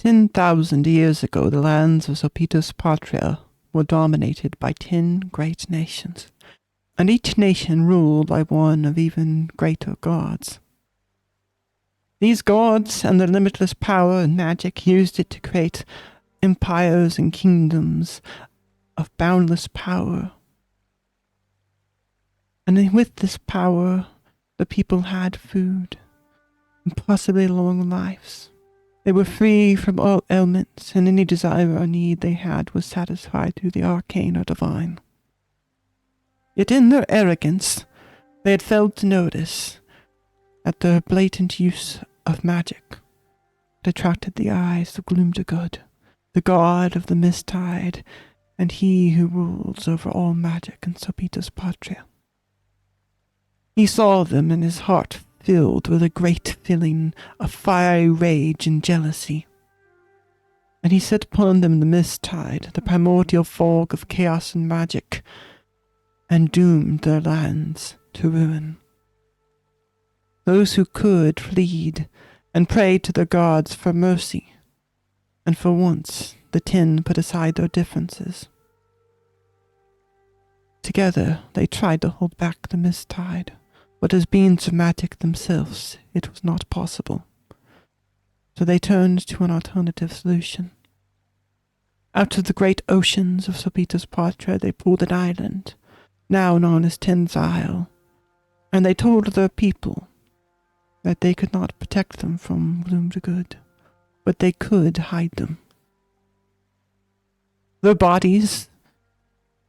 10,000 years ago, the lands of Sopitos Patria were dominated by 10 great nations, and each nation ruled by one of even greater gods. These gods and their limitless power and magic used it to create empires and kingdoms of boundless power. And with this power, the people had food and possibly long lives. They were free from all ailments, and any desire or need they had was satisfied through the arcane or divine. Yet in their arrogance, they had failed to notice that their blatant use of magic had attracted the eyes of Gloomdagud, the god of the Misttide, and he who rules over all magic in Sopitos Patria. He saw them, and his heart filled with a great feeling of fiery rage and jealousy. And he set upon them the Misttide, the primordial fog of chaos and magic, and doomed their lands to ruin. Those who could fled and prayed to their gods for mercy, and for once the 10 put aside their differences. Together they tried to hold back the Misttide, but as beings of magic themselves, it was not possible. So they turned to an alternative solution. Out of the great oceans of Sopitos Patria, they pulled an island, now known as Ten's Isle, and they told their people that they could not protect them from Gloomdagud, but they could hide them. Their bodies,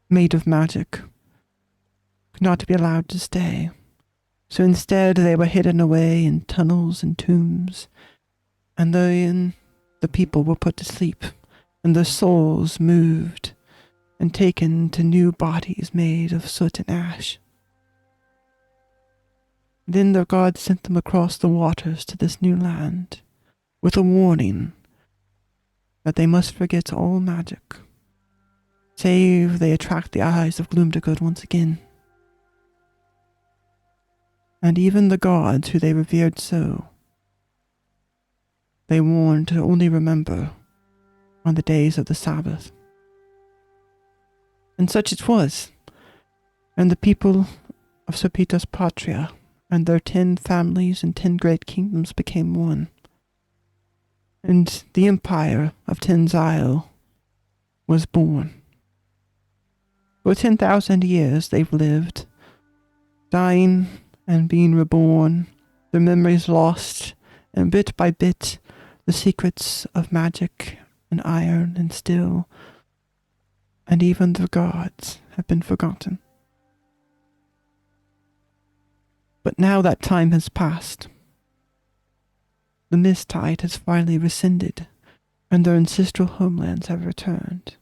made of magic, could not be allowed to stay. So instead they were hidden away in tunnels and tombs, and then the people were put to sleep, and their souls moved and taken to new bodies made of soot and ash. Then their god sent them across the waters to this new land, with a warning that they must forget all magic, save they attract the eyes of Gloomdagud once again. And even the gods who they revered so, they warned to only remember on the days of the Sabbath. And such it was, and the people of Sopitos Patria and their 10 families and 10 great kingdoms became one. And the empire of Ten's Isle was born. For 10,000 years they've lived, dying and being reborn, their memories lost, and bit by bit, the secrets of magic and iron and steel, and even their gods have been forgotten. But now that time has passed. The Misttide has finally rescinded, and their ancestral homelands have returned.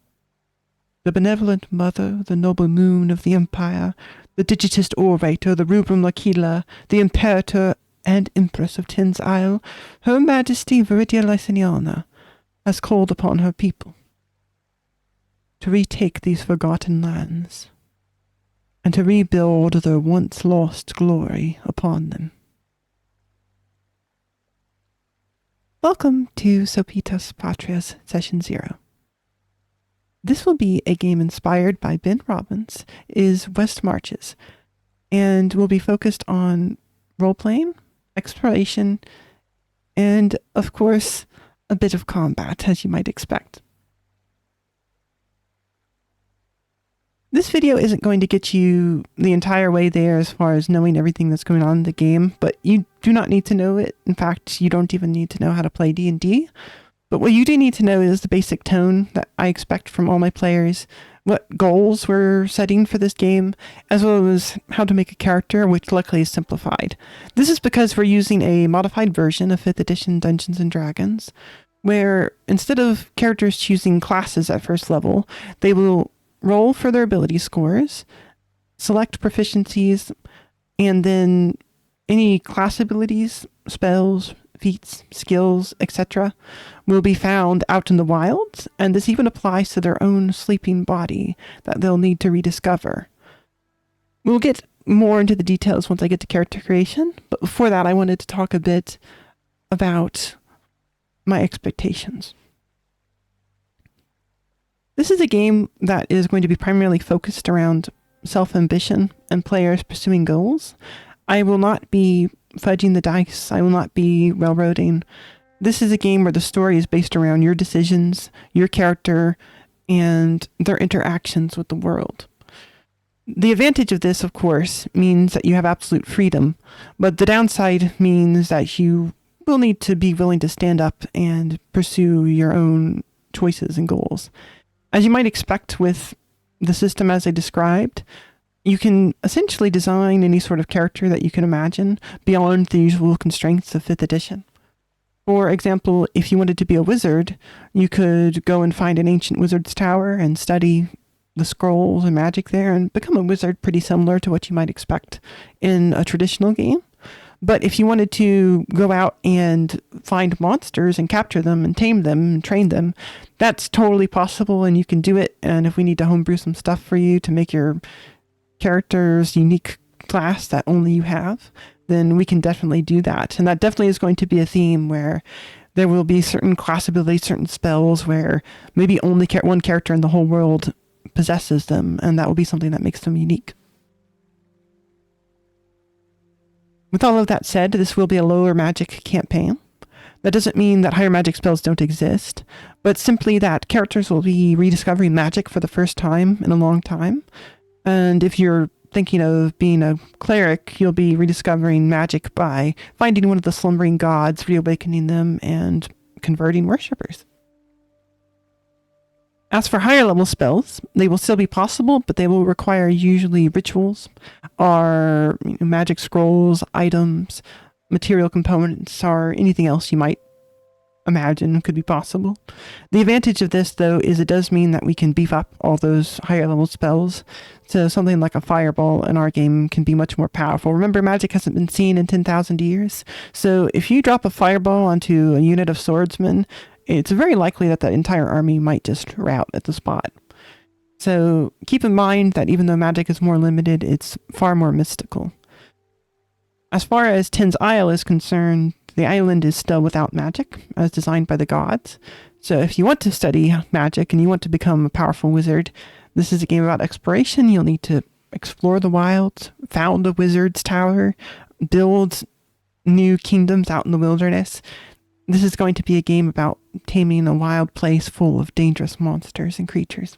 The benevolent mother, the noble moon of the empire, the digitist orator, the Rubrum Lachila, the imperator and empress of Ten's Isle, Her Majesty Viridia Lysiniana, has called upon her people to retake these forgotten lands and to rebuild their once lost glory upon them. Welcome to Sopitos Patria's Session 0. This will be a game inspired by Ben Robbins' West Marches, and will be focused on role-playing, exploration, and, of course, a bit of combat, as you might expect. This video isn't going to get you the entire way there as far as knowing everything that's going on in the game, but you do not need to know it. In fact, you don't even need to know how to play D&D. But what you do need to know is the basic tone that I expect from all my players, what goals we're setting for this game, as well as how to make a character, which luckily is simplified. This is because we're using a modified version of 5th edition Dungeons & Dragons, where instead of characters choosing classes at first level, they will roll for their ability scores, select proficiencies, and then any class abilities, spells, feats, skills, etc. will be found out in the wilds, and this even applies to their own sleeping body that they'll need to rediscover. We'll get more into the details once I get to character creation, but before that I wanted to talk a bit about my expectations. This is a game that is going to be primarily focused around self-ambition and players pursuing goals. I will not be fudging the dice. I will not be railroading. This is a game where the story is based around your decisions, your character, and their interactions with the world. The advantage of this, of course, means that you have absolute freedom, but the downside means that you will need to be willing to stand up and pursue your own choices and goals. As you might expect with the system as I described, you can essentially design any sort of character that you can imagine beyond the usual constraints of 5th edition. For example, if you wanted to be a wizard, you could go and find an ancient wizard's tower and study the scrolls and magic there and become a wizard pretty similar to what you might expect in a traditional game. But if you wanted to go out and find monsters and capture them and tame them and train them, that's totally possible and you can do it. And if we need to homebrew some stuff for you to make your character's unique class that only you have, then we can definitely do that. And that definitely is going to be a theme where there will be certain class abilities, certain spells where maybe only one character in the whole world possesses them, and that will be something that makes them unique. With all of that said, this will be a lower magic campaign. That doesn't mean that higher magic spells don't exist, but simply that characters will be rediscovering magic for the first time in a long time. And if you're thinking of being a cleric, you'll be rediscovering magic by finding one of the slumbering gods, reawakening them, and converting worshippers. As for higher level spells, they will still be possible, but they will require usually rituals or magic scrolls, items, material components, or anything else you might imagine could be possible. The advantage of this, though, is it does mean that we can beef up all those higher level spells. So something like a fireball in our game can be much more powerful. Remember, magic hasn't been seen in 10,000 years. So if you drop a fireball onto a unit of swordsmen, it's very likely that that entire army might just rout at the spot. So keep in mind that even though magic is more limited, it's far more mystical. As far as Ten's Isle is concerned, the island is still without magic, as designed by the gods. So if you want to study magic and you want to become a powerful wizard, this is a game about exploration. You'll need to explore the wilds, found a wizard's tower, build new kingdoms out in the wilderness. This is going to be a game about taming a wild place full of dangerous monsters and creatures.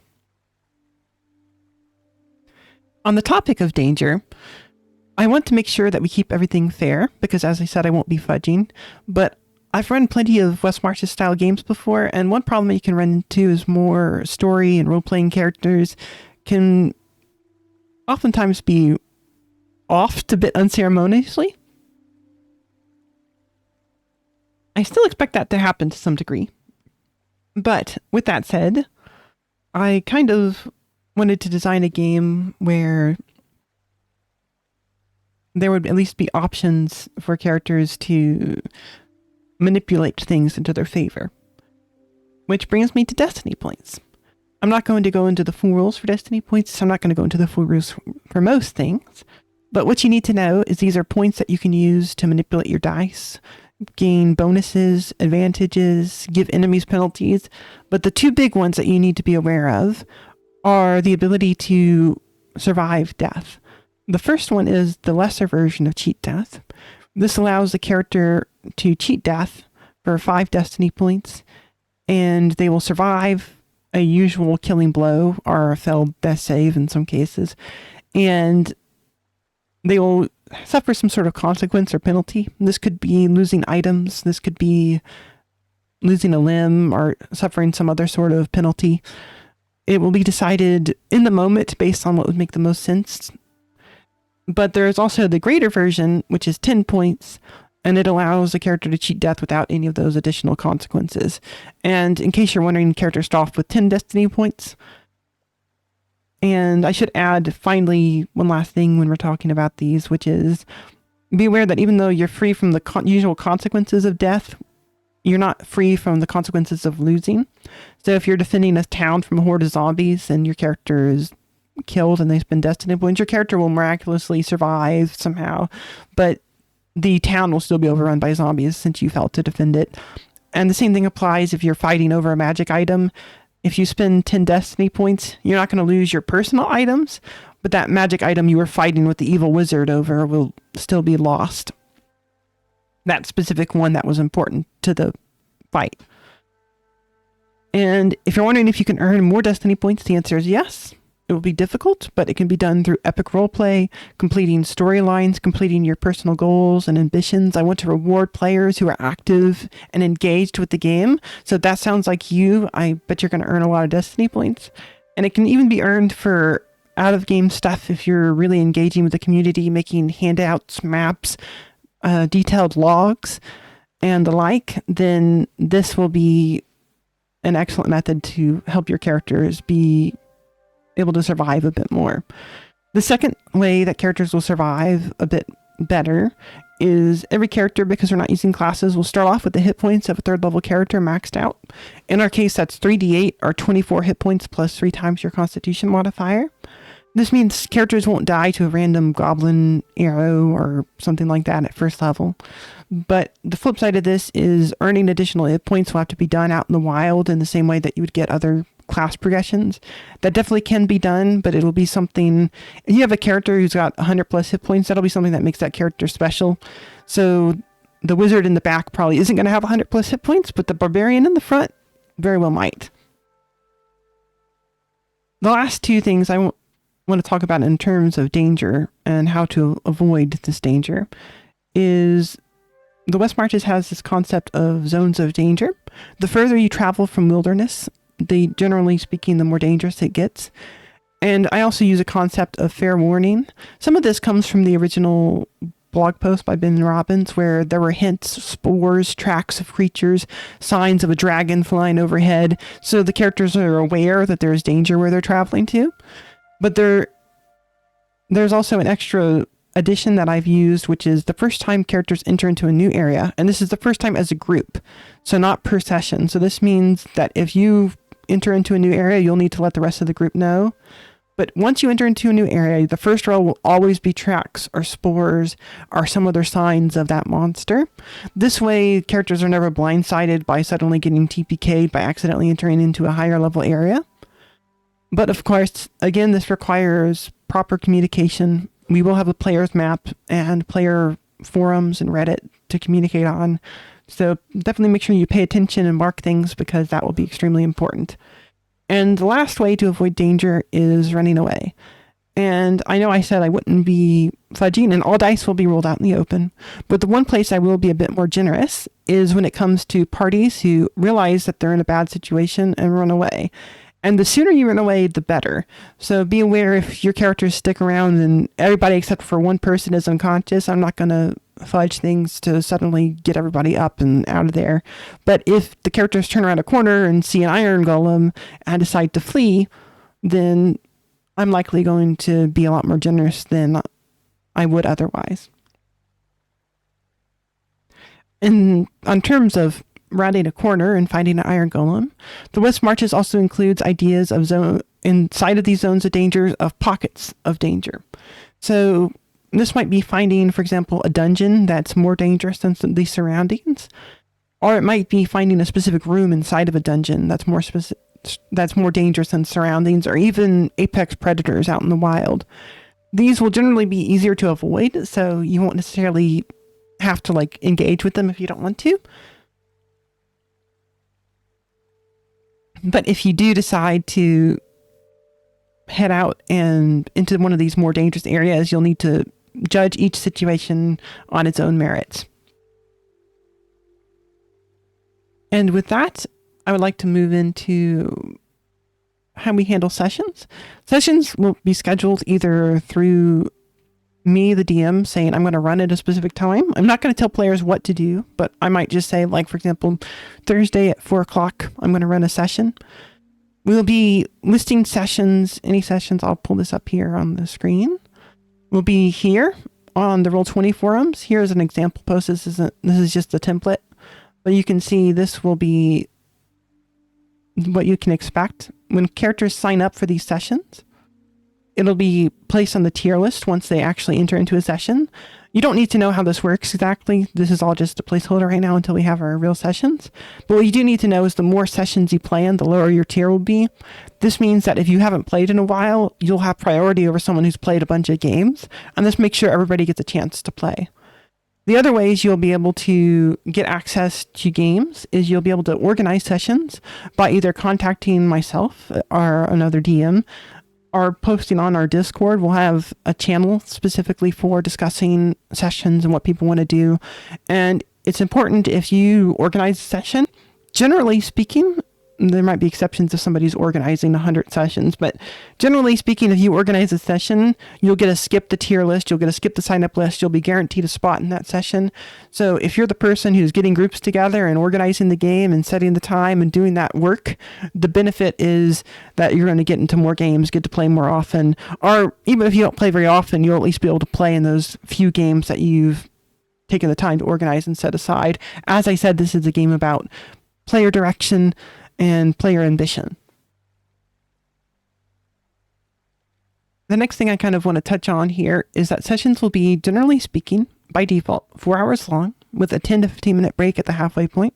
On the topic of danger, I want to make sure that we keep everything fair, because as I said, I won't be fudging, but I've run plenty of West Marches style games before, and one problem that you can run into is more story and role-playing characters can oftentimes be offed a bit unceremoniously. I still expect that to happen to some degree. But with that said, I kind of wanted to design a game where there would at least be options for characters to manipulate things into their favor. Which brings me to Destiny points. I'm not going to go into the full rules for Destiny points, so I'm not going to go into the full rules for most things. But what you need to know is these are points that you can use to manipulate your dice, gain bonuses, advantages, give enemies penalties. But the two big ones that you need to be aware of are the ability to survive death. The first one is the lesser version of cheat death. This allows the character to cheat death for 5 destiny points, and they will survive a usual killing blow or a failed death save in some cases, and they will suffer some sort of consequence or penalty. This could be losing items, this could be losing a limb or suffering some other sort of penalty. It will be decided in the moment based on what would make the most sense. But there is also the greater version, which is 10 points, and it allows the character to cheat death without any of those additional consequences. And in case you're wondering, characters start off with 10 destiny points. And I should add, finally, one last thing when we're talking about these, which is be aware that even though you're free from the usual consequences of death, you're not free from the consequences of losing. So if you're defending a town from a horde of zombies and your character is killed and they spend destiny points, your character will miraculously survive somehow, but the town will still be overrun by zombies since you failed to defend it. And the same thing applies if you're fighting over a magic item. If you spend 10 destiny points, you're not going to lose your personal items, but that magic item you were fighting with the evil wizard over will still be lost. That specific one that was important to the fight. And if you're wondering if you can earn more destiny points, the answer is yes. It will be difficult, but it can be done through epic roleplay, completing storylines, completing your personal goals and ambitions. I want to reward players who are active and engaged with the game. So if that sounds like you, I bet you're going to earn a lot of destiny points. And it can even be earned for out-of-game stuff if you're really engaging with the community, making handouts, maps, detailed logs, and the like. Then this will be an excellent method to help your characters be able to survive a bit more. The second way that characters will survive a bit better is every character, because we're not using classes, will start off with the hit points of a 3rd level character maxed out. In our case, that's 3d8 or 24 hit points plus 3 times your constitution modifier. This means characters won't die to a random goblin arrow or something like that at 1st level. But the flip side of this is earning additional hit points will have to be done out in the wild in the same way that you would get other class progressions. That definitely can be done, but it'll be something, if you have a character who's got 100 plus hit points, that'll be something that makes that character special. So the wizard in the back probably isn't going to have 100 plus hit points, but the barbarian in the front very well might. The last 2 things I want to talk about in terms of danger and how to avoid this danger is the West Marches has this concept of zones of danger. The further you travel from wilderness, generally speaking, the more dangerous it gets. And I also use a concept of fair warning. Some of this comes from the original blog post by Ben Robbins, where there were hints, spores, tracks of creatures, signs of a dragon flying overhead. So the characters are aware that there's danger where they're traveling to. But there's also an extra addition that I've used, which is the first time characters enter into a new area. And this is the first time as a group, so not per session. So this means that if you enter into a new area, you'll need to let the rest of the group know. But once you enter into a new area, the first roll will always be tracks or spores or some other signs of that monster. This way, characters are never blindsided by suddenly getting TPK'd by accidentally entering into a higher level area. But of course, again, this requires proper communication. We will have a player's map and player forums and Reddit to communicate on. So definitely make sure you pay attention and mark things, because that will be extremely important. And the last way to avoid danger is running away. And I know I said I wouldn't be fudging, and all dice will be rolled out in the open. But the one place I will be a bit more generous is when it comes to parties who realize that they're in a bad situation and run away. And the sooner you run away, the better. So be aware if your characters stick around and everybody except for one person is unconscious, I'm not going to fudge things to suddenly get everybody up and out of there. But if the characters turn around a corner and see an iron golem and decide to flee, then I'm likely going to be a lot more generous than I would otherwise. In terms of rounding a corner and finding an iron golem, the West Marches also includes ideas of zone inside of these zones of danger, of pockets of danger. So this might be finding, for example, a dungeon that's more dangerous than the surroundings, or it might be finding a specific room inside of a dungeon that's more dangerous than surroundings, or even apex predators out in the wild. These will generally be easier to avoid, so you won't necessarily have to engage with them if you don't want to. But if you do decide to head out and into one of these more dangerous areas, you'll need to judge each situation on its own merits. And with that, I would like to move into how we handle sessions. Sessions will be scheduled either through me, the DM, saying I'm going to run at a specific time. I'm not going to tell players what to do, but I might just say, for example, Thursday at 4 o'clock, I'm going to run a session. We'll be listing sessions, any sessions. I'll pull this up here on the screen. We'll be here on the Roll20 forums. Here's an example post. This is just a template, but you can see this will be what you can expect. When characters sign up for these sessions, it'll be placed on the tier list once they actually enter into a session. You don't need to know how this works exactly. This is all just a placeholder right now until we have our real sessions. But what you do need to know is the more sessions you play in, the lower your tier will be. This means that if you haven't played in a while, you'll have priority over someone who's played a bunch of games. And this makes sure everybody gets a chance to play. The other ways you'll be able to get access to games is you'll be able to organize sessions by either contacting myself or another DM, or posting on our Discord. We'll have a channel specifically for discussing sessions and what people want to do. And it's important if you organize a session, generally speaking, there might be exceptions if somebody's organizing 100 sessions, but generally speaking, if you organize a session, you'll get to skip the tier list, you'll get to skip the sign up list, you'll be guaranteed a spot in that session. So if you're the person who's getting groups together and organizing the game and setting the time and doing that work, the benefit is that you're going to get into more games, get to play more often, or even if you don't play very often, you'll at least be able to play in those few games that you've taken the time to organize and set aside. As I said, this is a game about player direction and player ambition. The next thing I kind of want to touch on here is that sessions will be, generally speaking, by default, 4 hours long with a 10 to 15 minute break at the halfway point.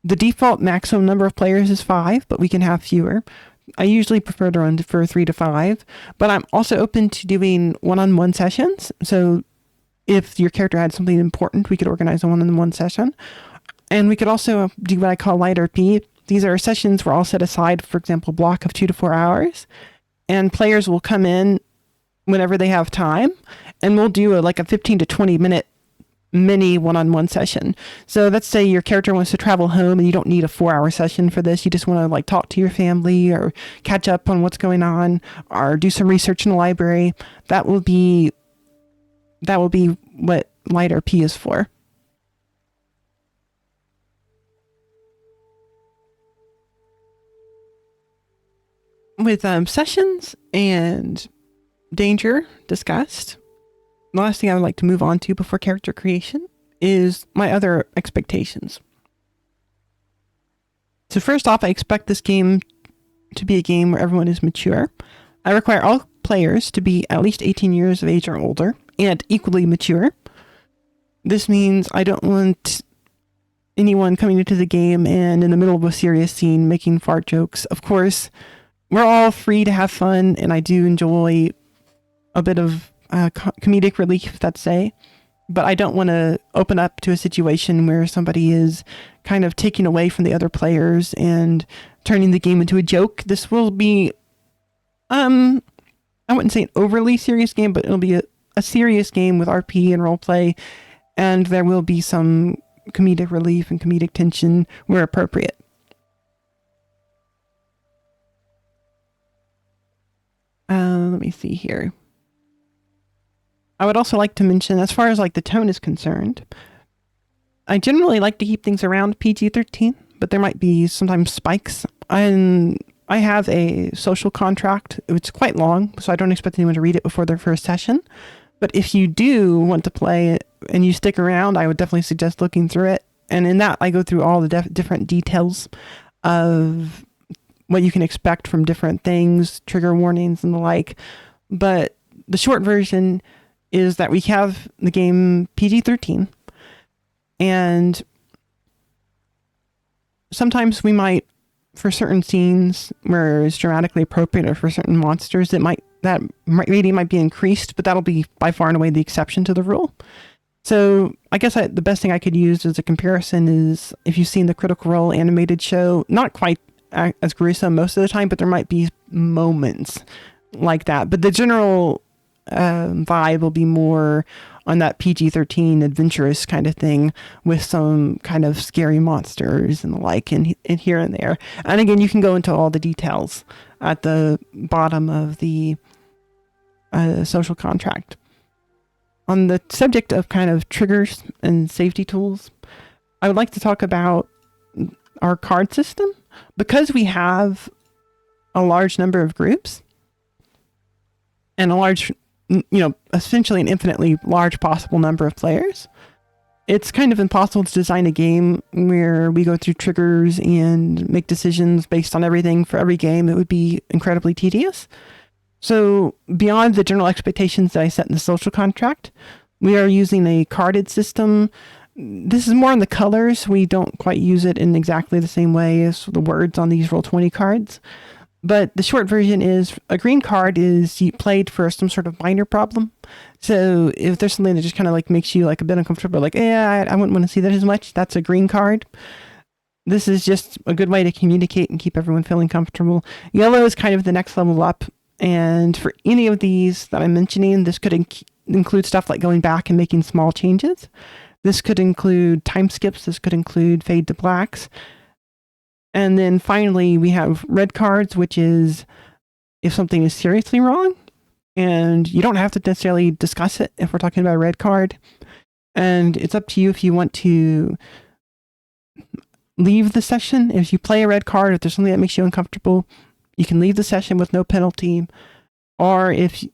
The default maximum number of players is 5, but we can have fewer. I usually prefer to run for 3 to 5, but I'm also open to doing one-on-one sessions. So if your character had something important, we could organize a one-on-one session. And we could also do what I call light RP. These are sessions where I'll set aside, for example, a block of 2 to 4 hours, and players will come in whenever they have time, and we'll do a 15 to 20 minute mini one-on-one session. So let's say your character wants to travel home and you don't need a 4-hour session for this. You just want to talk to your family or catch up on what's going on or do some research in the library. That will be what light RP is for. With sessions and danger discussed, the last thing I would like to move on to before character creation is my other expectations. So first off, I expect this game to be a game where everyone is mature. I require all players to be at least 18 years of age or older and equally mature. This means I don't want anyone coming into the game and in the middle of a serious scene making fart jokes. Of course, we're all free to have fun, and I do enjoy a bit of comedic relief, let's say, but I don't want to open up to a situation where somebody is kind of taking away from the other players and turning the game into a joke. This will be, I wouldn't say an overly serious game, but it'll be a serious game with RP and roleplay, and there will be some comedic relief and comedic tension where appropriate. Let me see here. I would also like to mention, as far as the tone is concerned, I generally like to keep things around PG-13, but there might be sometimes spikes. And I have a social contract. It's quite long, so I don't expect anyone to read it before their first session. But if you do want to play it and you stick around, I would definitely suggest looking through it. And in that, I go through all the different details of what you can expect from different things, trigger warnings and the like. But the short version is that we have the game PG-13, and sometimes we might, for certain scenes where it's dramatically appropriate or for certain monsters, that rating might be increased, but that'll be by far and away the exception to the rule. So I guess the best thing I could use as a comparison is if you've seen the Critical Role animated show, not quite as gruesome most of the time, but there might be moments like that. But the general vibe will be more on that PG-13 adventurous kind of thing with some kind of scary monsters and the like and here and there. And again, you can go into all the details at the bottom of the social contract. On the subject of kind of triggers and safety tools, I would like to talk about our card system. Because we have a large number of groups and a large, essentially an infinitely large possible number of players, it's kind of impossible to design a game where we go through triggers and make decisions based on everything for every game. It would be incredibly tedious. So beyond the general expectations that I set in the social contract, We are using a carded system. This is more in the colors. We don't quite use it in exactly the same way as the words on these Roll20 cards. But the short version is a green card is you played for some sort of minor problem. So if there's something that just kind of like makes you like a bit uncomfortable, like, yeah, I wouldn't want to see that as much, that's a green card. This is just a good way to communicate and keep everyone feeling comfortable. Yellow is kind of the next level up. And for any of these that I'm mentioning, this could include stuff like going back and making small changes. This could include time skips. This could include fade to blacks. And then finally, we have red cards, which is if something is seriously wrong. And you don't have to necessarily discuss it if we're talking about a red card. And it's up to you if you want to leave the session. If you play a red card, if there's something that makes you uncomfortable, you can leave the session with no penalty. And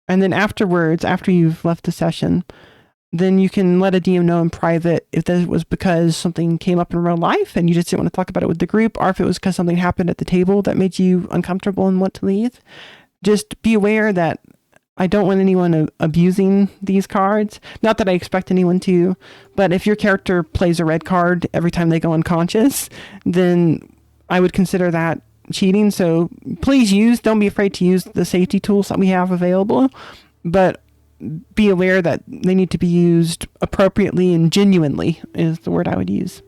then afterwards, after you've left the session, then you can let a DM know in private if that was because something came up in real life and you just didn't want to talk about it with the group, or if it was because something happened at the table that made you uncomfortable and want to leave. Just be aware that I don't want anyone abusing these cards. Not that I expect anyone to, but if your character plays a red card every time they go unconscious, then I would consider that cheating. So please don't be afraid to use the safety tools that we have available, but be aware that they need to be used appropriately and genuinely is the word I would use.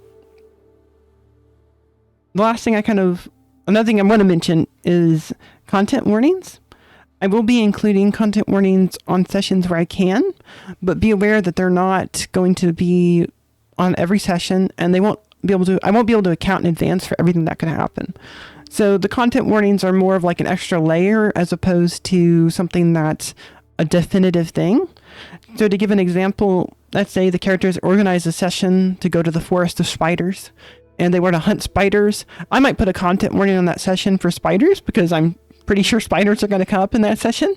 The last thing another thing I want to mention is content warnings. I will be including content warnings on sessions where I can, but be aware that they're not going to be on every session, and I won't be able to account in advance for everything that could happen. So the content warnings are more of like an extra layer as opposed to something that's a definitive thing. So to give an example, let's say the characters organize a session to go to the forest of spiders and they were to hunt spiders. I might put a content warning on that session for spiders because I'm pretty sure spiders are going to come up in that session.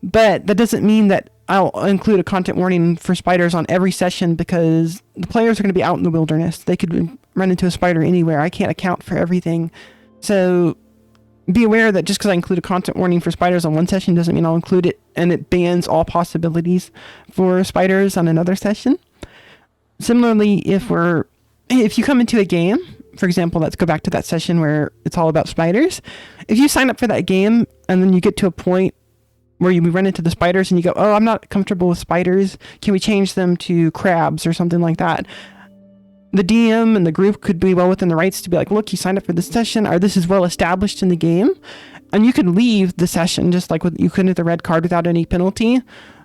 But that doesn't mean that I'll include a content warning for spiders on every session, because the players are going to be out in the wilderness. They could run into a spider anywhere. I can't account for everything. So be aware that just because I include a content warning for spiders on one session doesn't mean I'll include it and it bans all possibilities for spiders on another session. Similarly, if you come into a game, for example, let's go back to that session where it's all about spiders. If you sign up for that game and then you get to a point where you run into the spiders and you go, oh, I'm not comfortable with spiders, can we change them to crabs or something like that? The DM and the group could be well within the rights to be like, look, you signed up for this session, or this is well established in the game. And you could leave the session just like you could with the red card without any penalty.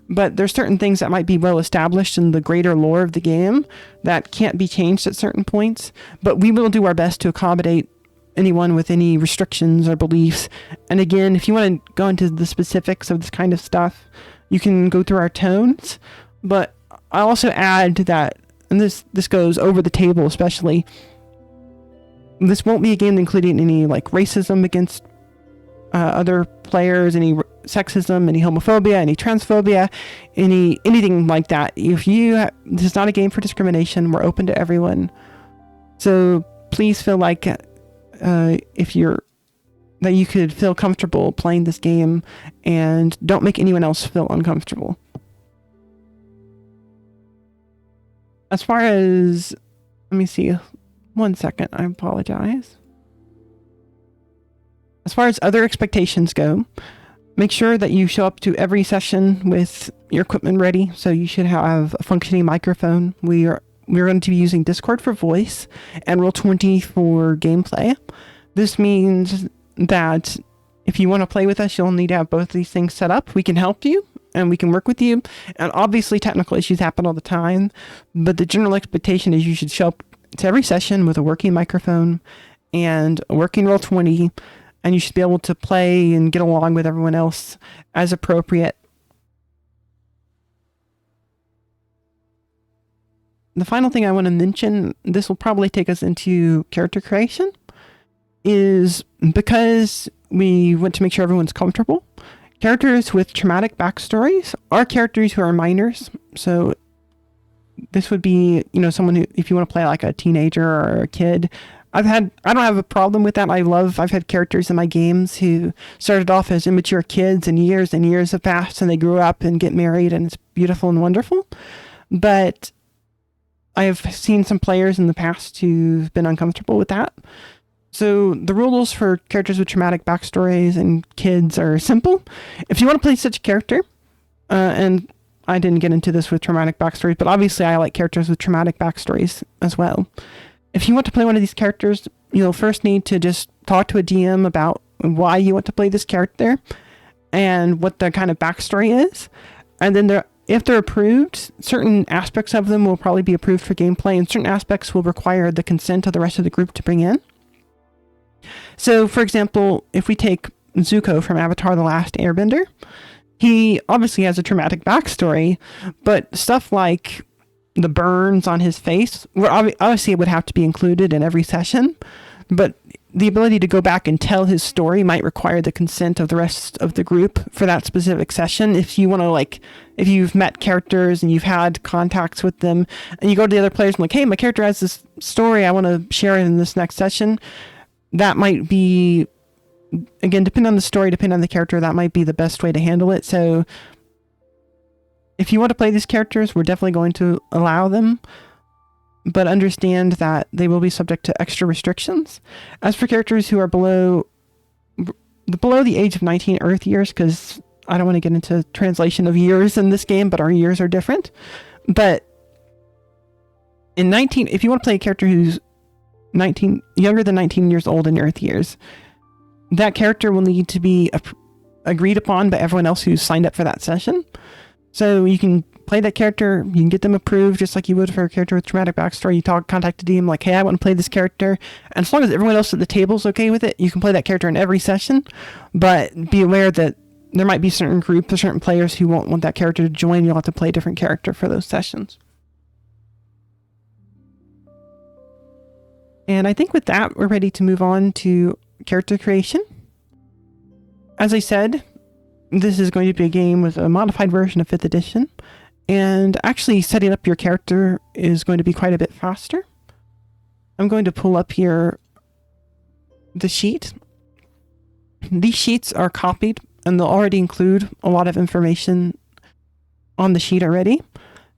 But there's certain things that might be well established in the greater lore of the game that can't be changed at certain points. But we will do our best to accommodate anyone with any restrictions or beliefs. And again, if you want to go into the specifics of this kind of stuff, you can go through our tones. But I also add that, and this goes over the table especially, this won't be a game including any like racism against other players, any sexism, any homophobia, any transphobia, anything like that. This is not a game for discrimination. We're open to everyone. So please feel like that you could feel comfortable playing this game, and don't make anyone else feel uncomfortable. As far as, let me see, 1 second, I apologize. As far as other expectations go, make sure that you show up to every session with your equipment ready. So you should have a functioning microphone. We're going to be using Discord for voice and Roll20 for gameplay. This means that if you want to play with us, you'll need to have both of these things set up. We can help you and we can work with you. And obviously technical issues happen all the time, but the general expectation is you should show up to every session with a working microphone and a working Roll20, and you should be able to play and get along with everyone else as appropriate. The final thing I want to mention, this will probably take us into character creation, is because we want to make sure everyone's comfortable. Characters with traumatic backstories are characters who are minors. So this would be, someone who, if you want to play like a teenager or a kid, I don't have a problem with that. I've had characters in my games who started off as immature kids and years have passed and they grew up and get married and it's beautiful and wonderful. But I have seen some players in the past who've been uncomfortable with that. So the rules for characters with traumatic backstories and kids are simple. If you want to play such a character, and I didn't get into this with traumatic backstories, but obviously I like characters with traumatic backstories as well. If you want to play one of these characters, you'll first need to just talk to a DM about why you want to play this character and what the kind of backstory is. And then if they're approved, certain aspects of them will probably be approved for gameplay and certain aspects will require the consent of the rest of the group to bring in. So, for example, if we take Zuko from Avatar: The Last Airbender, he obviously has a traumatic backstory, but stuff like the burns on his face, obviously it would have to be included in every session, but the ability to go back and tell his story might require the consent of the rest of the group for that specific session. If you want to, if you've met characters and you've had contacts with them, and you go to the other players and hey, my character has this story, I want to share it in this next session, that might be, again, depending on the story, depending on the character, that might be the best way to handle it. So if you want to play these characters, we're definitely going to allow them, but understand that they will be subject to extra restrictions. As for characters who are below the age of 19 Earth years, because I don't want to get into translation of years in this game, but our years are different. But if you want to play a character who's younger than 19 years old in Earth years, that character will need to be agreed upon by everyone else who's signed up for that session. So you can play that character, you can get them approved just like you would for a character with traumatic backstory. You contact a DM like, hey, I want to play this character. And as long as everyone else at the table is okay with it, you can play that character in every session. But be aware that there might be certain groups or certain players who won't want that character to join. You'll have to play a different character for those sessions. And I think with that, we're ready to move on to character creation. As I said, this is going to be a game with a modified version of 5th edition, and actually setting up your character is going to be quite a bit faster. I'm going to pull up here the sheet. These sheets are copied, and they'll already include a lot of information on the sheet already.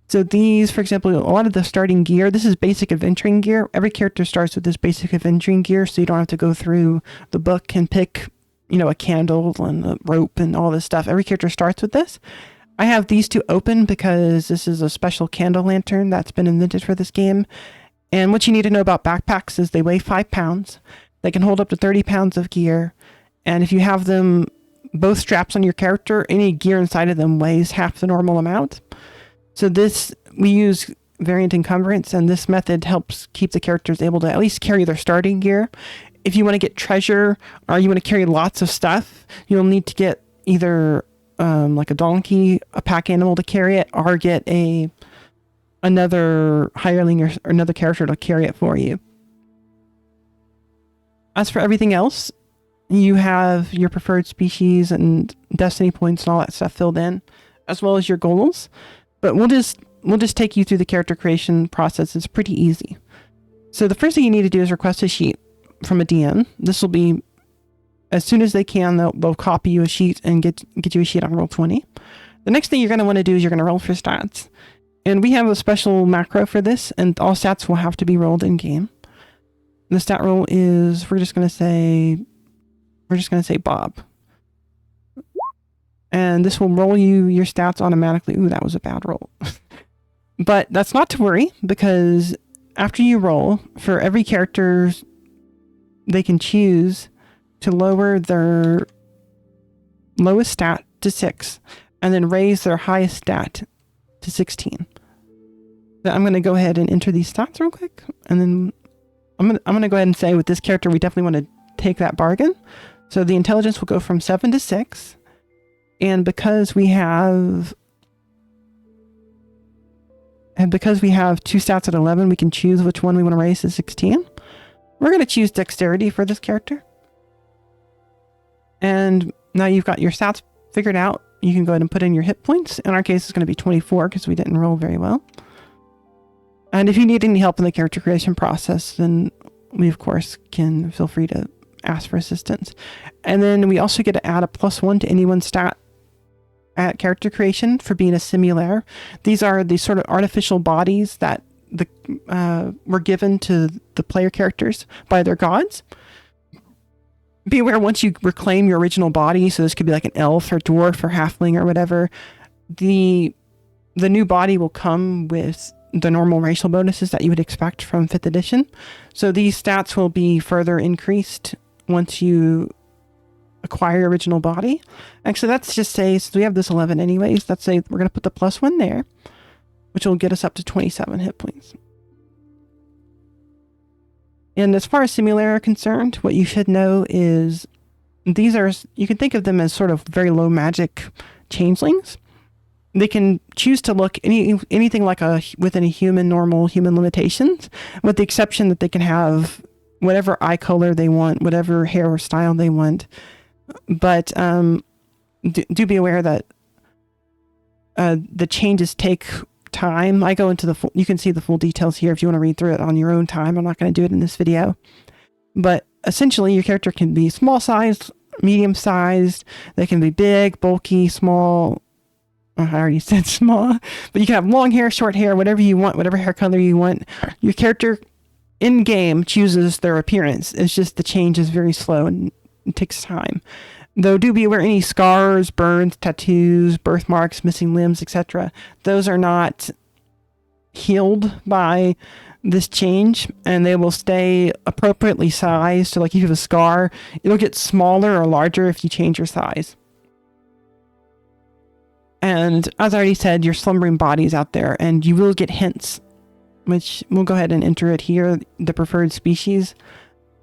So these, for example, a lot of the starting gear, this is basic adventuring gear. Every character starts with this basic adventuring gear, so you don't have to go through the book and pick, a candle and a rope and all this stuff. Every character starts with this. I have these two open because this is a special candle lantern that's been invented for this game. And what you need to know about backpacks is they weigh 5 pounds. They can hold up to 30 pounds of gear. And if you have them both straps on your character, any gear inside of them weighs half the normal amount. So we use variant encumbrance, and this method helps keep the characters able to at least carry their starting gear. If you want to get treasure or you want to carry lots of stuff, you'll need to get either like a donkey, a pack animal to carry it, or get another hireling or another character to carry it for you. As for everything else, you have your preferred species and destiny points and all that stuff filled in, as well as your goals. But we'll just take you through the character creation process. It's pretty easy. So the first thing you need to do is request a sheet from a DM. This will be, as soon as they can, they'll copy you a sheet and get you a sheet on Roll20. The next thing you're going to want to do is you're going to roll for stats. And we have a special macro for this, and all stats will have to be rolled in game. The stat roll is, we're just going to say Bob. And this will roll you your stats automatically. Ooh, that was a bad roll. But that's not to worry, because after you roll, for every character, they can choose to lower their lowest stat to 6, and then raise their highest stat to 16. So I'm going to go ahead and enter these stats real quick, and then I'm going to go ahead and say with this character, we definitely want to take that bargain. So the intelligence will go from 7 to 6. And because we have 2 stats at 11, we can choose which one we want to raise to 16. We're going to choose dexterity for this character. And now you've got your stats figured out. You can go ahead and put in your hit points. In our case, it's going to be 24 because we didn't roll very well. And if you need any help in the character creation process, then we of course can feel free to ask for assistance. And then we also get to add a +1 to anyone's stat at character creation for being a Simulare. These are the sort of artificial bodies that were given to the player characters by their gods. Be aware, once you reclaim your original body, so this could be like an elf or dwarf or halfling or whatever, the new body will come with the normal racial bonuses that you would expect from 5th edition. So these stats will be further increased once you acquire your original body. Actually, let's just say, since we have this 11 anyways, let's say we're going to put the +1 there, which will get us up to 27 hit points. And as far as Simulare are concerned, what you should know is these are, you can think of them as sort of very low magic changelings. They can choose to look anything like within a human, normal human limitations, with the exception that they can have whatever eye color they want, whatever hair or style they want. But do be aware that the changes take time. I go into the full, you can see the full details here if you want to read through it on your own time. I'm not going to do it in this video. But essentially, your character can be small sized, medium sized. They can be big, bulky, small. I already said small. But you can have long hair, short hair, whatever you want, whatever hair color you want. Your character in game chooses their appearance. It's just the change is very slow and it takes time. Though do be aware, any scars, burns, tattoos, birthmarks, missing limbs, etc., those are not healed by this change, and they will stay appropriately sized. So like if you have a scar, it'll get smaller or larger if you change your size. And as I already said, your slumbering body's out there, and you will get hints, which we'll go ahead and enter it here, the preferred species.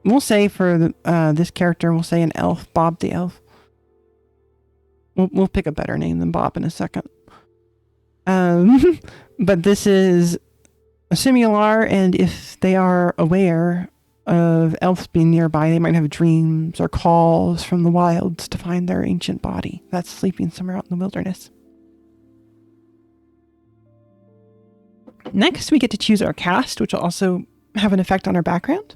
We'll say for this character, we'll say an elf, Bob the elf. We'll pick a better name than Bob in a second. But this is a Simulare, and if they are aware of elves being nearby, they might have dreams or calls from the wilds to find their ancient body that's sleeping somewhere out in the wilderness. Next, we get to choose our caste, which will also have an effect on our background.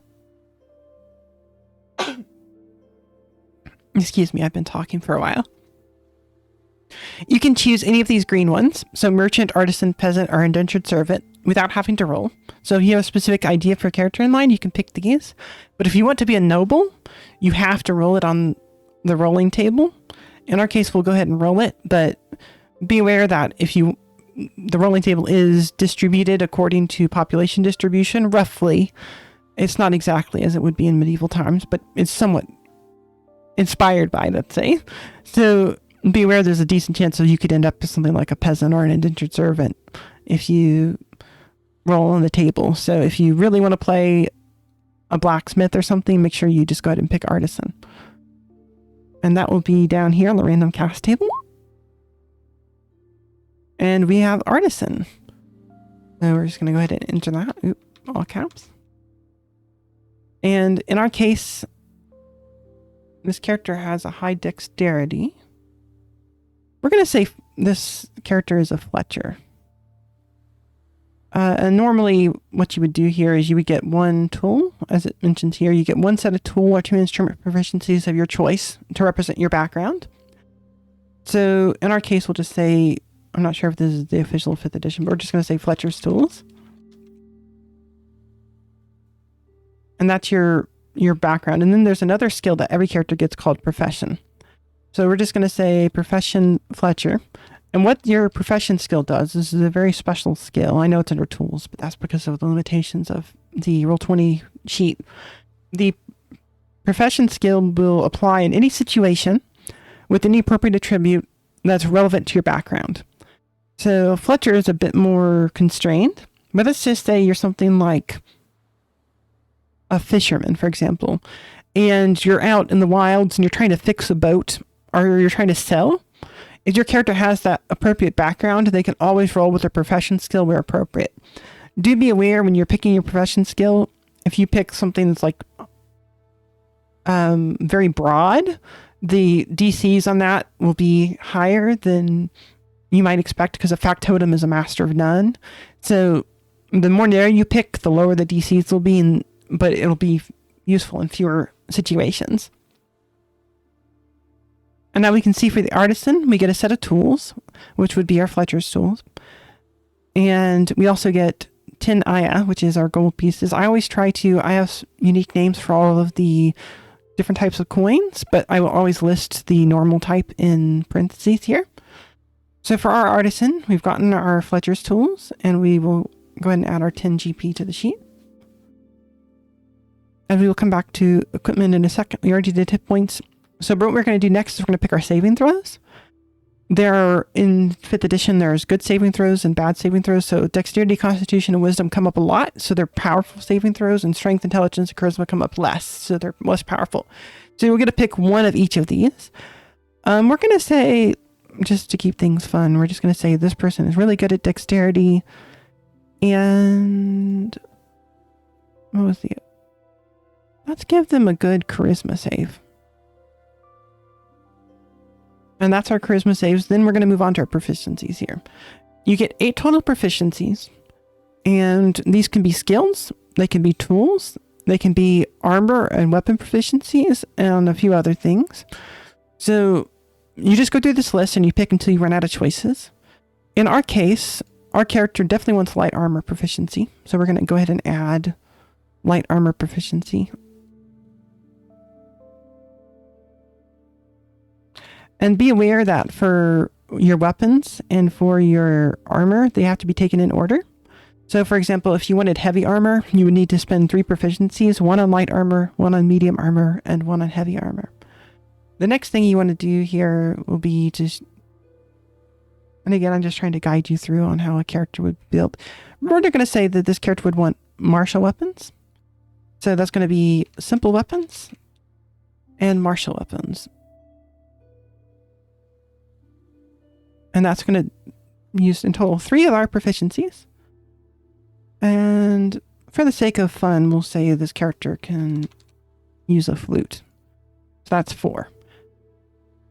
Excuse me, I've been talking for a while. You can choose any of these green ones, so merchant, artisan, peasant, or indentured servant, without having to roll. So if you have a specific idea for a character in mind, you can pick these. But if you want to be a noble, you have to roll it on the rolling table. In our case, we'll go ahead and roll it, but be aware that the rolling table is distributed according to population distribution, roughly. It's not exactly as it would be in medieval times, but it's somewhat inspired by, let's say. So be aware there's a decent chance that you could end up with something like a peasant or an indentured servant if you roll on the table. So if you really want to play a blacksmith or something, make sure you just go ahead and pick artisan. And that will be down here on the random cast table. And we have artisan. So we're just going to go ahead and enter that. Oop, all caps. And in our case, this character has a high dexterity. We're going to say this character is a Fletcher. And normally what you would do here is you would get one tool, as it mentions here. You get one set of tool or two instrument proficiencies of your choice to represent your background. So in our case, we'll just say, I'm not sure if this is the official 5th edition, but we're just going to say Fletcher's tools. And that's your background. And then there's another skill that every character gets called profession. So we're just going to say profession Fletcher. And what your profession skill does, this is a very special skill. I know it's under tools, but that's because of the limitations of the Roll20 sheet. The profession skill will apply in any situation with any appropriate attribute that's relevant to your background. So Fletcher is a bit more constrained, but let's just say you're something like a fisherman, for example, and you're out in the wilds and you're trying to fix a boat or you're trying to sell. If your character has that appropriate background, they can always roll with their profession skill where appropriate. Do be aware when you're picking your profession skill, if you pick something that's like very broad, the DCs on that will be higher than you might expect because a factotum is a master of none. So the more narrow you pick, the lower the DCs will be. And but it'll be useful in fewer situations. And now we can see for the artisan, we get a set of tools, which would be our Fletcher's tools. And we also get 10 Aya, which is our gold pieces. I have unique names for all of the different types of coins, but I will always list the normal type in parentheses here. So for our artisan, we've gotten our Fletcher's tools, and we will go ahead and add our 10 GP to the sheet. And we will come back to equipment in a second. We already did hit points. So what we're going to do next is we're going to pick our saving throws. In 5th edition, there's good saving throws and bad saving throws. So dexterity, constitution, and wisdom come up a lot. So they're powerful saving throws, and strength, intelligence, and charisma come up less. So they're less powerful. So we're going to pick one of each of these. We're going to say, just to keep things fun, we're just going to say this person is really good at dexterity. And let's give them a good charisma save. And that's our charisma saves. Then we're going to move on to our proficiencies here. You get 8 total proficiencies. And these can be skills. They can be tools. They can be armor and weapon proficiencies and a few other things. So you just go through this list and you pick until you run out of choices. In our case, our character definitely wants light armor proficiency. So we're going to go ahead and add light armor proficiency. And be aware that for your weapons and for your armor, they have to be taken in order. So for example, if you wanted heavy armor, you would need to spend 3 proficiencies, 1 on light armor, 1 on medium armor, and 1 on heavy armor. The next thing you want to do here will be and again, I'm just trying to guide you through on how a character would build. We're going to say that this character would want martial weapons. So that's going to be simple weapons and martial weapons. And that's going to use in total 3 of our proficiencies. And for the sake of fun, we'll say this character can use a flute. So that's 4.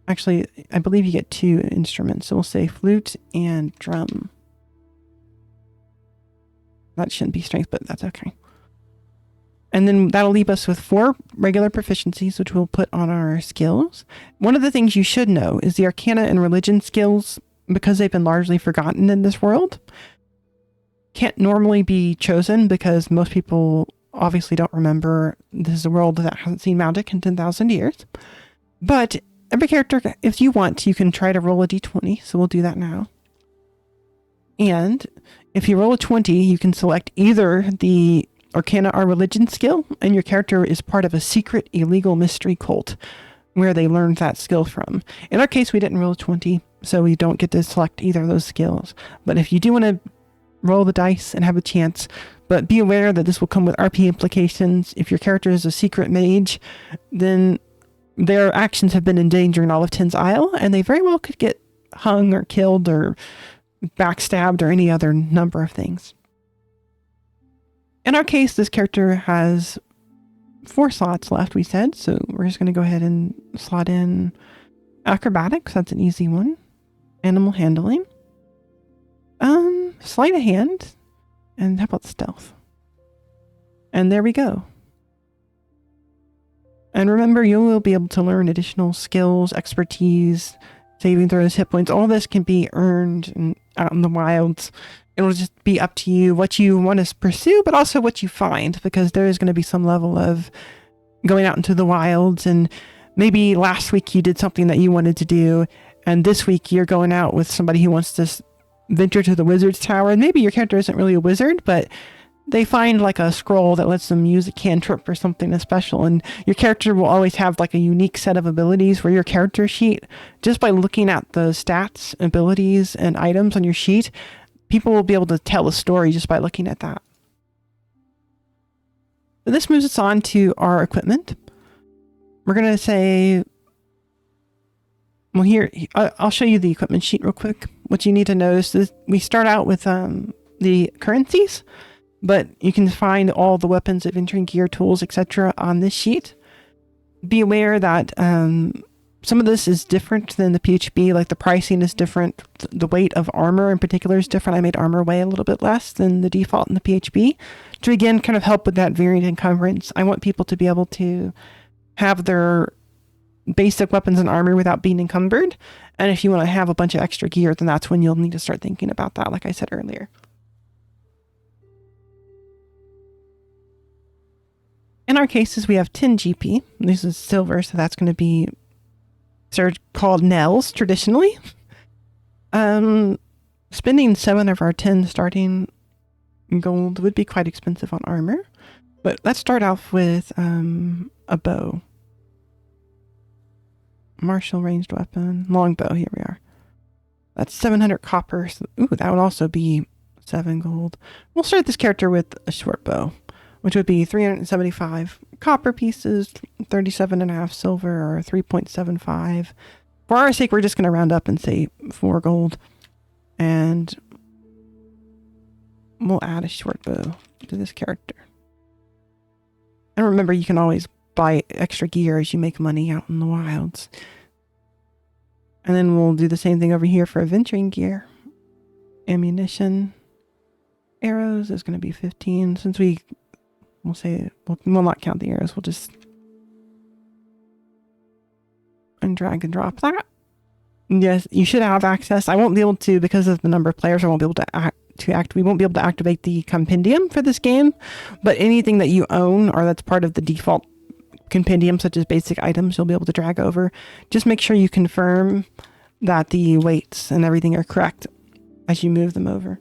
Actually, I believe you get 2 instruments. So we'll say flute and drum. That shouldn't be strength, but that's okay. And then that'll leave us with 4 regular proficiencies, which we'll put on our skills. One of the things you should know is the Arcana and Religion skills, because they've been largely forgotten in this world, can't normally be chosen because most people obviously don't remember this is a world that hasn't seen magic in 10,000 years. But every character, if you want, you can try to roll a d20. So we'll do that now. And if you roll a 20, you can select either the Arcana or Religion skill, and your character is part of a secret illegal mystery cult where they learned that skill from. In our case, we didn't roll a 20, so we don't get to select either of those skills. But if you do want to roll the dice and have a chance, but be aware that this will come with RP implications. If your character is a secret mage, then their actions have been endangering all of Ten's Isle, and they very well could get hung or killed or backstabbed or any other number of things. In our case, this character has 4 slots left, we said, so we're just going to go ahead and slot in acrobatics. That's an easy one. Animal handling. Sleight of hand. And how about stealth? And there we go. And remember, you will be able to learn additional skills, expertise, saving throws, hit points. All this can be earned out in the wilds. It'll just be up to you what you want to pursue, but also what you find, because there is going to be some level of going out into the wilds. And maybe last week you did something that you wanted to do, and this week you're going out with somebody who wants to venture to the wizard's tower. And maybe your character isn't really a wizard, but they find like a scroll that lets them use a cantrip or something special. And your character will always have like a unique set of abilities for your character sheet. Just by looking at the stats, abilities, and items on your sheet, people will be able to tell a story just by looking at that. So this moves us on to our equipment. We're going to say, well, here, I'll show you the equipment sheet real quick. What you need to notice is we start out with the currencies, but you can find all the weapons, adventuring gear, tools, etc. on this sheet. Be aware that Some of this is different than the PHB, like the pricing is different. The weight of armor in particular is different. I made armor weigh a little bit less than the default in the PHB to again kind of help with that variant encumbrance. I want people to be able to have their basic weapons and armor without being encumbered. And if you want to have a bunch of extra gear, then that's when you'll need to start thinking about that, like I said earlier. In our cases, we have 10 GP. This is silver, so that's going to be called Nels traditionally. Spending 7 of our 10 starting gold would be quite expensive on armor. But let's start off with a bow. Martial ranged weapon. Longbow, here we are. That's 700 copper. So, ooh, that would also be 7 gold. We'll start this character with a short bow, which would be 375 copper pieces, 37.5 silver, or 3.75. For our sake, we're just going to round up and say 4 gold. And we'll add a short bow to this character. And remember, you can always buy extra gear as you make money out in the wilds. And then we'll do the same thing over here for adventuring gear. Ammunition. Arrows is going to be 15. Since we'll say, we'll not count the arrows. We'll just and drag and drop that. Yes, you should have access. I won't be able to, because of the number of players, I won't be able to we won't be able to activate the compendium for this game, but anything that you own or that's part of the default compendium, such as basic items, you'll be able to drag over. Just make sure you confirm that the weights and everything are correct as you move them over.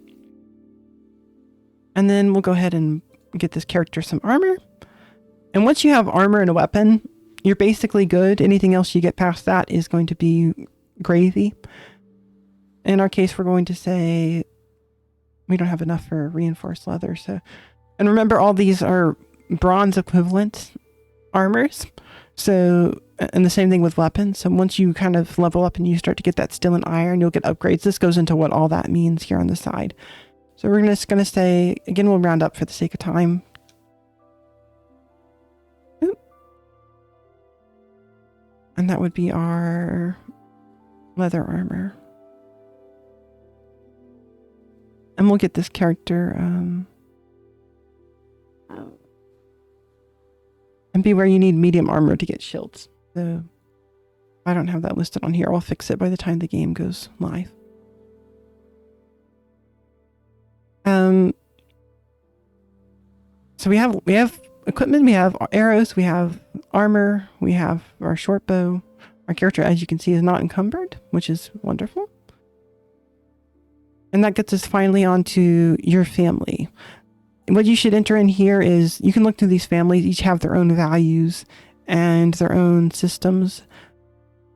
And then we'll go ahead and get this character some armor. And once you have armor and a weapon, you're basically good. Anything else you get past that is going to be gravy. In our case, we're going to say we don't have enough for reinforced leather. And remember, all these are bronze equivalent armors. So, and the same thing with weapons. So once you kind of level up and you start to get that steel and iron, you'll get upgrades. This goes into what all that means here on the side. So we're just going to say, again, we'll round up for the sake of time. Oop. And that would be our leather armor. And we'll get this character, and beware, you need medium armor to get shields. So I don't have that listed on here. I'll fix it by the time the game goes live. So we have equipment, we have arrows, we have armor, we have our short bow. Our character, as you can see, is not encumbered, which is wonderful. And that gets us finally onto your family. What you should enter in here is, you can look through these families, each have their own values and their own systems.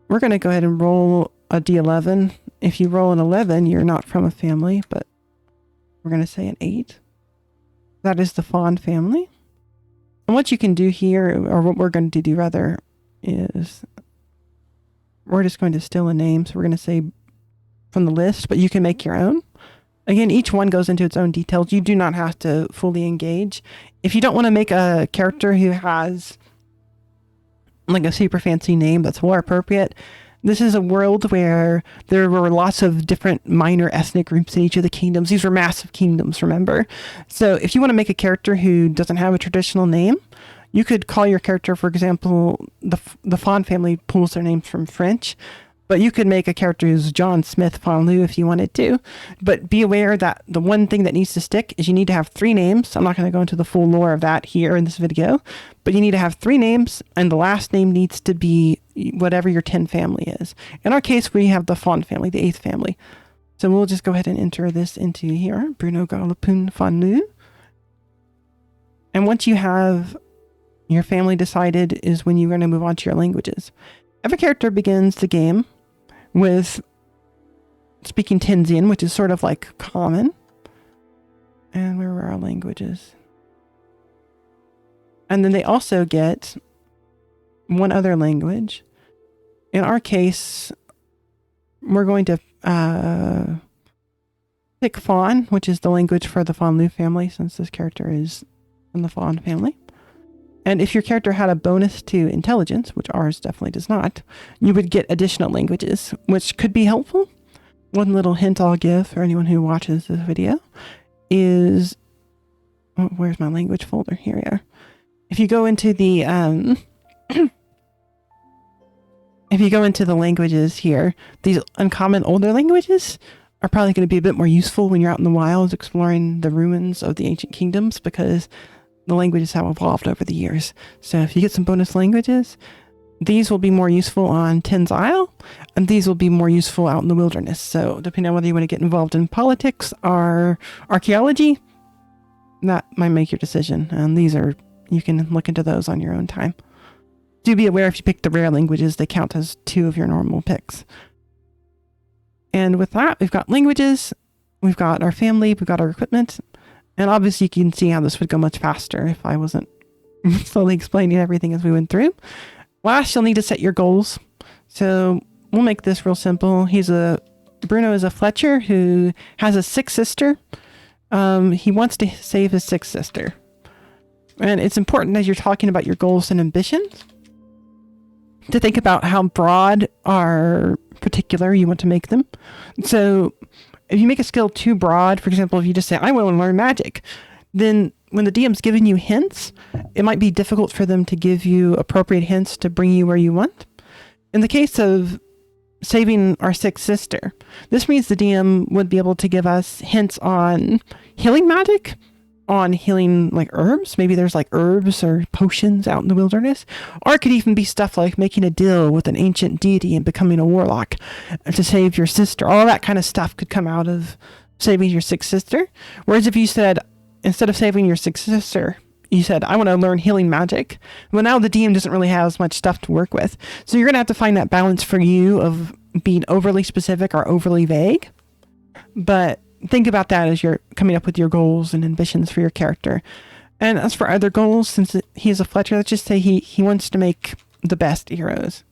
We're going to go ahead and roll a D11. If you roll an 11, you're not from a family, but we're going to say an 8. That is the Fawn family. And what you can do here, or what we're going to do rather, is we're just going to steal a name. So we're going to say from the list, but you can make your own. Again, each one goes into its own details. You do not have to fully engage. If you don't want to make a character who has like a super fancy name that's more appropriate, this is a world where there were lots of different minor ethnic groups in each of the kingdoms. These were massive kingdoms, remember? So if you want to make a character who doesn't have a traditional name, you could call your character, for example, the Fawn family pulls their names from French, but you could make a character who's John Smith Fonlu if you wanted to. But be aware that the one thing that needs to stick is you need to have 3 names. I'm not going to go into the full lore of that here in this video, but you need to have 3 names, and the last name needs to be whatever your 10 family is. In our case, we have the Fawn family, the 8th family. So we'll just go ahead and enter this into here, Bruno Galopun Fonlu. And once you have your family decided is when you're going to move on to your languages. Every character begins the game with speaking Tenzian, which is sort of like common. And where were our languages? And then they also get one other language. In our case, we're going to pick Fawn, which is the language for the Fonlu family, since this character is in the Fawn family. And if your character had a bonus to intelligence, which ours definitely does not, you would get additional languages, which could be helpful. One little hint I'll give for anyone who watches this video is, oh, where's my language folder? Here we are. If you go into the if you go into the languages here, these uncommon older languages are probably going to be a bit more useful when you're out in the wilds exploring the ruins of the ancient kingdoms, because the languages have evolved over the years. So if you get some bonus languages, these will be more useful on Ten's Isle, and these will be more useful out in the wilderness. So depending on whether you want to get involved in politics or archaeology, that might make your decision. And these are, you can look into those on your own time. Do be aware if you pick the rare languages, they count as 2 of your normal picks. And with that, we've got languages, we've got our family, we've got our equipment, and obviously you can see how this would go much faster if I wasn't slowly explaining everything as we went through. Last, you'll need to set your goals. So we'll make this real simple. Bruno is a Fletcher who has a 6th sister. He wants to save his 6th sister. And it's important as you're talking about your goals and ambitions to think about how broad or particular you want to make them. So if you make a skill too broad, for example, if you just say, I want to learn magic, then when the DM's giving you hints, it might be difficult for them to give you appropriate hints to bring you where you want. In the case of saving our 6th sister, this means the DM would be able to give us hints on healing magic, on healing like herbs. Maybe there's like herbs or potions out in the wilderness, or it could even be stuff like making a deal with an ancient deity and becoming a warlock to save your sister. All that kind of stuff could come out of saving your 6th sister. Whereas if you said, instead of saving your 6th sister, you said, I want to learn healing magic, well, now the DM doesn't really have as much stuff to work with. So you're going to have to find that balance for you of being overly specific or overly vague. But think about that as you're coming up with your goals and ambitions for your character. And as for other goals, since he is a Fletcher, let's just say he wants to make the best heroes.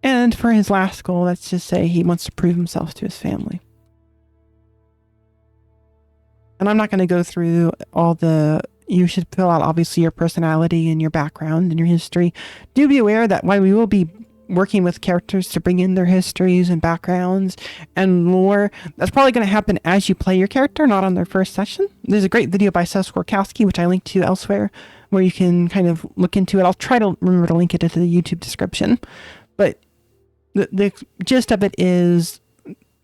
And for his last goal, let's just say he wants to prove himself to his family. And I'm not going to go through all you should fill out obviously your personality and your background and your history. Do be aware that while we will be working with characters to bring in their histories and backgrounds and lore, that's probably going to happen as you play your character, not on their first session. There's a great video by Caste, which I linked to elsewhere, where you can kind of look into it. I'll try to remember to link it into the YouTube description. But the gist of it is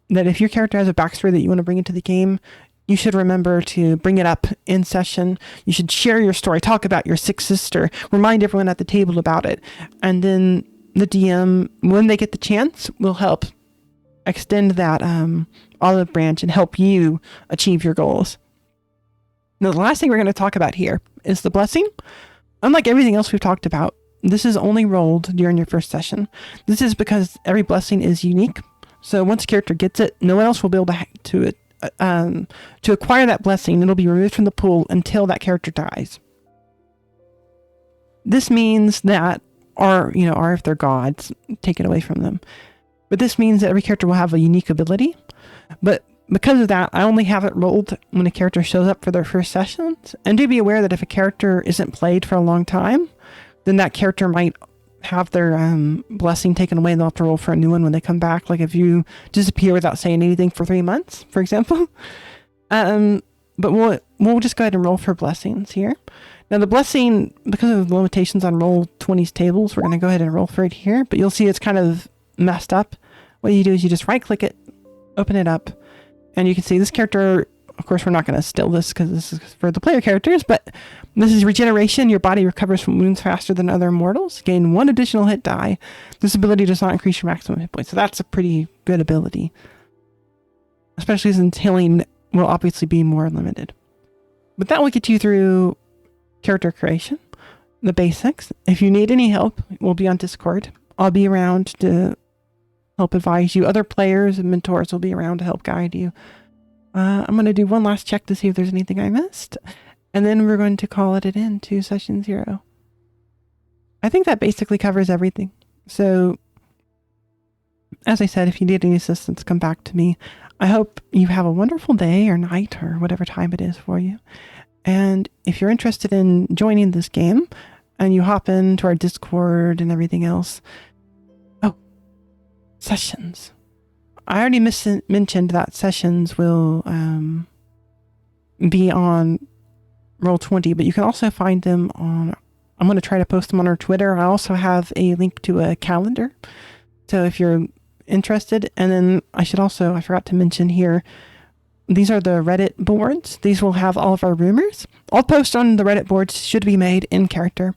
that if your character has a backstory that you want to bring into the game, you should remember to bring it up in session. You should share your story, talk about your 6th sister, remind everyone at the table about it. And then the DM, when they get the chance, will help extend that olive branch and help you achieve your goals. Now, the last thing we're going to talk about here is the blessing. Unlike everything else we've talked about, this is only rolled during your first session. This is because every blessing is unique. So once a character gets it, no one else will be able to acquire that blessing. It'll be removed from the pool until that character dies. This means that, or if they're gods, take it away from them. But this means that every character will have a unique ability. But because of that, I only have it rolled when a character shows up for their first sessions. And do be aware that if a character isn't played for a long time, then that character might have their blessing taken away and they'll have to roll for a new one when they come back. Like if you disappear without saying anything for 3 months, for example. But we'll just go ahead and roll for blessings here. Now the blessing, because of the limitations on Roll20's tables, we're going to go ahead and roll for it here. But you'll see it's kind of messed up. What you do is you just right click it, open it up, and you can see this character. Of course, we're not going to still this because this is for the player characters, but this is regeneration. Your body recovers from wounds faster than other mortals. Gain 1 additional hit die. This ability does not increase your maximum hit points. So that's a pretty good ability. Especially since healing will obviously be more limited. But that will get you through character creation, the basics. If you need any help, we'll be on Discord. I'll be around to help advise you. Other players and mentors will be around to help guide you. I'm going to do one last check to see if there's anything I missed. And then we're going to call it in to session 0. I think that basically covers everything. So, as I said, if you need any assistance, come back to me. I hope you have a wonderful day or night or whatever time it is for you. And if you're interested in joining this game and you hop into our Discord and everything else. Oh, sessions. I already mentioned that sessions will be on Roll20, but you can also find them on, I'm going to try to post them on our Twitter. I also have a link to a calendar. So if you're interested, and then I forgot to mention here, these are the Reddit boards. These will have all of our rumors. All posts on the Reddit boards should be made in character,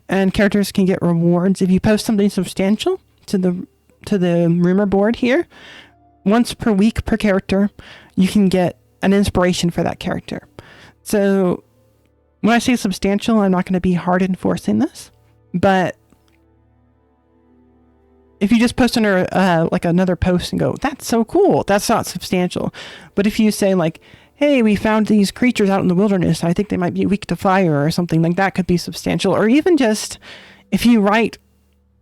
and characters can get rewards. If you post something substantial to the rumor board here, once per week per character, you can get an inspiration for that character. So when I say substantial, I'm not going to be hard enforcing this, but if you just post under like another post and go, that's so cool, that's not substantial. But if you say like, hey, we found these creatures out in the wilderness, I think they might be weak to fire or something like that, could be substantial. Or even just if you write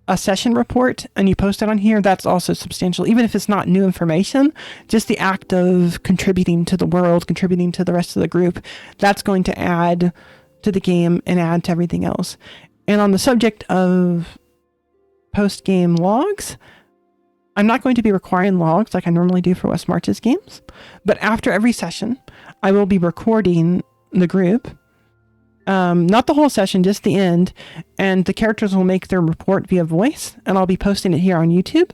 a session report and you post it on here, that's also substantial. Even if it's not new information, just the act of contributing to the world, contributing to the rest of the group, that's going to add to the game and add to everything else. And on the subject of post-game logs, I'm not going to be requiring logs like I normally do for West March's games, but after every session, I will be recording the group. Not the whole session, just the end, and the characters will make their report via voice, and I'll be posting it here on YouTube.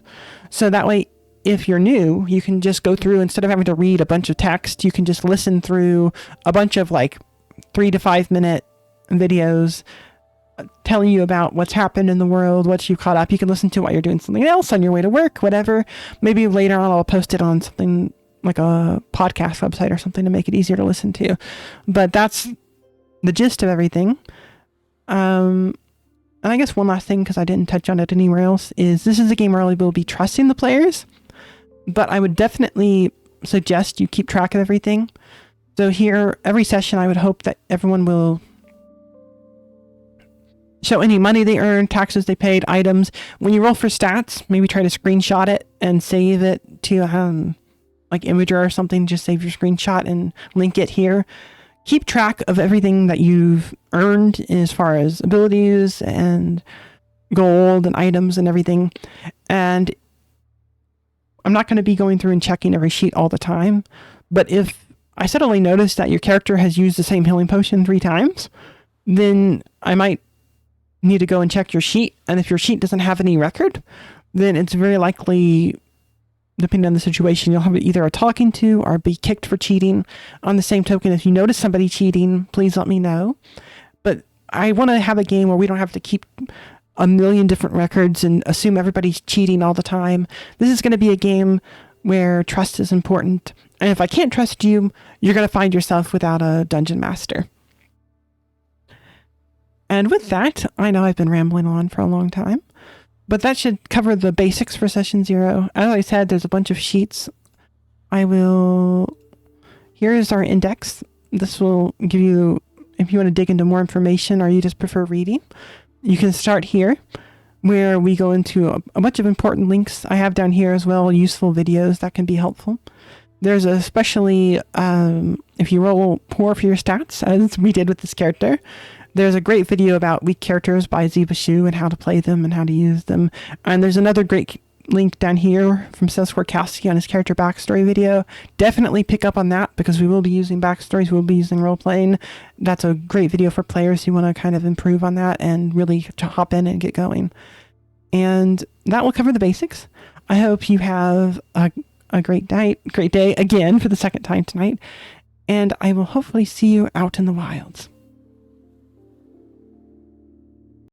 So that way, if you're new, you can just go through, instead of having to read a bunch of text, you can just listen through a bunch of like 3 to 5 minute videos telling you about what's happened in the world, what you caught up. You can listen to while you're doing something else on your way to work, whatever. Maybe later on I'll post it on something like a podcast website or something to make it easier to listen to. But that's the gist of everything. And I guess one last thing, because I didn't touch on it anywhere else, is this is a game where I will be trusting the players, but I would definitely suggest you keep track of everything. So here, every session, I would hope that everyone will show any money they earned, taxes they paid, items. When you roll for stats, maybe try to screenshot it and save it to like Imager or something. Just save your screenshot and link it here. Keep track of everything that you've earned as far as abilities and gold and items and everything. And I'm not going to be going through and checking every sheet all the time, but if I suddenly notice that your character has used the same healing potion 3 times, then I might need to go and check your sheet. And if your sheet doesn't have any record, then it's very likely, depending on the situation, you'll have either a talking to or be kicked for cheating. On the same token, if you notice somebody cheating, please let me know. But I want to have a game where we don't have to keep a million different records and assume everybody's cheating all the time. This is going to be a game where trust is important. And if I can't trust you, you're going to find yourself without a dungeon master. And with that, I know I've been rambling on for a long time, but that should cover the basics for session 0. As I said, there's a bunch of sheets. Here's our index. This will give you, if you want to dig into more information or you just prefer reading, you can start here where we go into a bunch of important links. I have down here as well useful videos that can be helpful. There's especially, if you roll poor for your stats, as we did with this character, there's a great video about weak characters by Ziva Shu and how to play them and how to use them. And there's another great link down here from Caste on his character backstory video. Definitely pick up on that because we will be using backstories. We'll be using role-playing. That's a great video for players who want to kind of improve on that and really to hop in and get going. And that will cover the basics. I hope you have a great day again for the second time tonight. And I will hopefully see you out in the wilds.